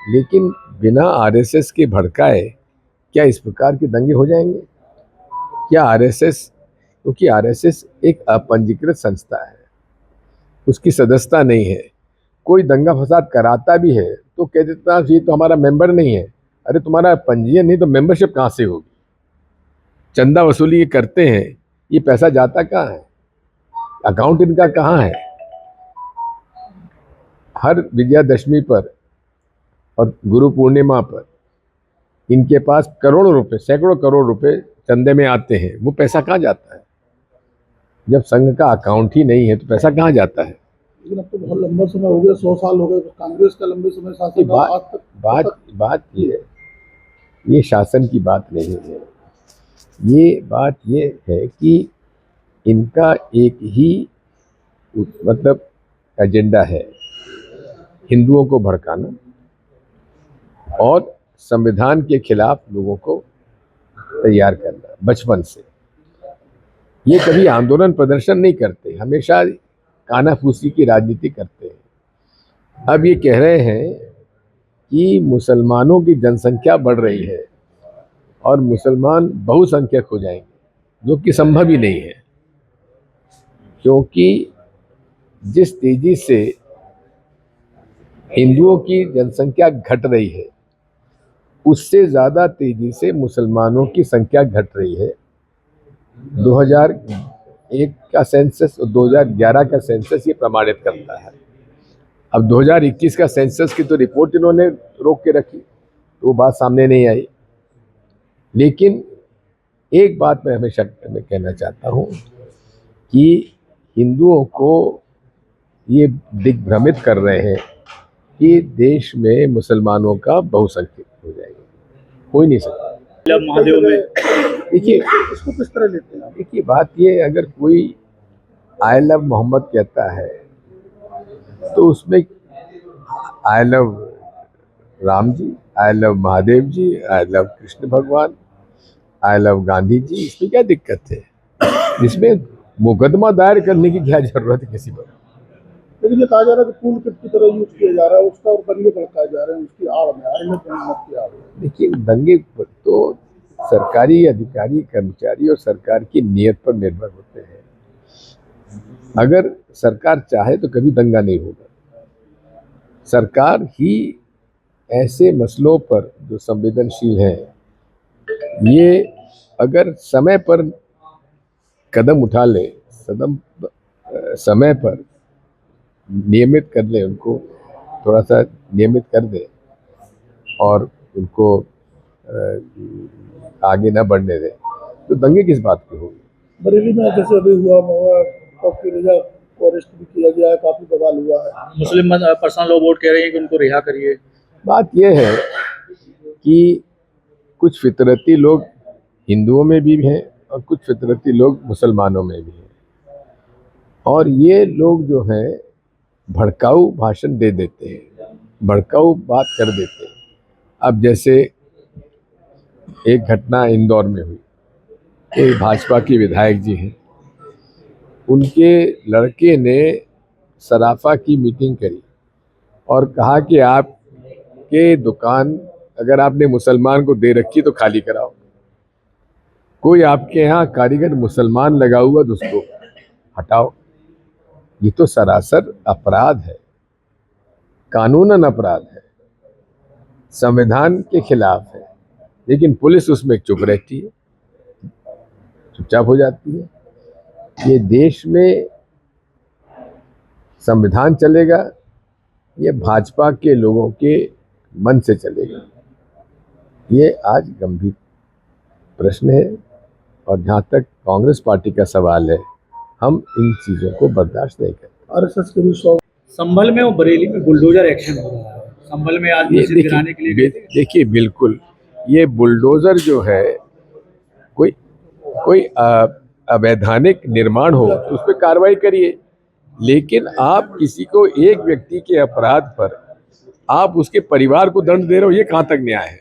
लेकिन बिना आरएसएस के भड़काए क्या इस प्रकार के दंगे हो जाएंगे? क्या आरएसएस, क्योंकि आरएसएस एक अपंजीकृत संस्था है, उसकी सदस्यता नहीं है। कोई दंगा फसाद कराता भी है तो कह देता ये तो हमारा मेंबर नहीं है। अरे तुम्हारा पंजीयन नहीं तो मेंबरशिप कहाँ से होगी? चंदा वसूली ये करते हैं, ये पैसा जाता कहाँ है? अकाउंट इनका कहाँ है? हर विजयादशमी पर और गुरु पूर्णिमा पर इनके पास करोड़ों रुपए, सैकड़ों करोड़ रुपए चंदे में आते हैं। वो पैसा कहाँ जाता है? जब संघ का अकाउंट ही नहीं है तो पैसा कहाँ जाता है? लेकिन अब तो बहुत लंबा समय हो गया, 100 साल हो गए कांग्रेस का लंबे समय शासन। बात ये शासन की बात नहीं है। ये बात ये है कि इनका एक ही मतलब एजेंडा है, हिंदुओं को भड़काना और संविधान के खिलाफ लोगों को तैयार करना। बचपन से ये कभी आंदोलन प्रदर्शन नहीं करते, हमेशा कानाफूसी की राजनीति करते हैं। अब ये कह रहे हैं कि मुसलमानों की जनसंख्या बढ़ रही है और मुसलमान बहुसंख्यक हो जाएंगे, जो कि संभव ही नहीं है, क्योंकि जिस तेजी से हिंदुओं की जनसंख्या घट रही है उससे ज़्यादा तेजी से मुसलमानों की संख्या घट रही है। 2001 का सेंसस और 2011 का सेंसस ये प्रमाणित करता है। अब 2021 का सेंसस की तो रिपोर्ट इन्होंने रोक के रखी, तो वो बात सामने नहीं आई। लेकिन एक बात मैं हमेशा कहना चाहता हूँ कि हिंदुओं को ये दिग्भ्रमित कर रहे हैं कि देश में मुसलमानों का बहुसंख्यक हो जाएगा, हो ही नहीं सकता। महादेव में देखिए इसको किस तरह लेते हैं? देखिए बात ये, अगर कोई आई लव मोहम्मद कहता है तो उसमें I love Ram ji, I love Mahadev ji, I love Krishna भगवान, आई लव गांधी जी, इसमें क्या दिक्कत है? इसमें मुकदमा दायर करने की क्या जरूरत है किसी पर? लेकिन ये कहा जा रहा है कि टूल किट की तरह यूज किया जा रहा है उसका, और दंगे भड़काए जा रहे हैं उसकी आड़ में, आई लव मोहम्मद की आड़ में। देखिए दंगे पर तो सरकारी अधिकारी, कर्मचारी और सरकार की नीयत पर निर्भर होते हैं। अगर सरकार चाहे तो कभी दंगा नहीं होगा। सरकार ही ऐसे मसलों पर जो संवेदनशील हैं, ये अगर समय पर कदम उठा ले, समय पर नियमित कर ले, उनको थोड़ा सा नियमित कर दे और उनको आगे ना बढ़ने दे, तो दंगे किस बात की होगी? बरेली में जैसे अभी हुआ कॉफी रजा को अरेस्ट भी किया गया है, काफी बवाल हुआ है। मुस्लिम पर्सनल लॉ बोर्ड कह रहे हैं कि उनको रिहा करिए। बात यह है कि कुछ फितरती लोग हिंदुओं में भी हैं और कुछ फितरती लोग मुसलमानों में भी हैं, और ये लोग जो हैं भड़काऊ भाषण दे देते हैं, भड़काऊ बात कर देते हैं। अब जैसे एक घटना इंदौर में हुई, एक भाजपा की विधायक जी हैं, उनके लड़के ने सराफा की मीटिंग करी और कहा कि आपके दुकान अगर आपने मुसलमान को दे रखी तो खाली कराओ। कोई आपके यहाँ कारीगर मुसलमान लगा हुआ तो उसको हटाओ। ये तो सरासर अपराध है, कानूनन अपराध है, संविधान के खिलाफ है। लेकिन पुलिस उसमें चुप रहती है, चुपचाप हो जाती है। ये देश में संविधान चलेगा, ये भाजपा के लोगों के मन से चलेगा? ये आज गंभीर प्रश्न है, और जहाँ तक कांग्रेस पार्टी का सवाल है, हम इन चीज़ों को बर्दाश्त नहीं करते। आरएसएस के भी 100 संभल में और बरेली में बुलडोजर एक्शन हो रहा है। संभल में आज मस्जिद गिराने के लिए देखिए बिल्कुल, ये बुलडोजर जो है, कोई अवैधानिक निर्माण हो तो उस पर कार्रवाई करिए, लेकिन आप किसी को, एक व्यक्ति के अपराध पर आप उसके परिवार को दंड दे रहे हो, ये कहाँ तक न्याय है?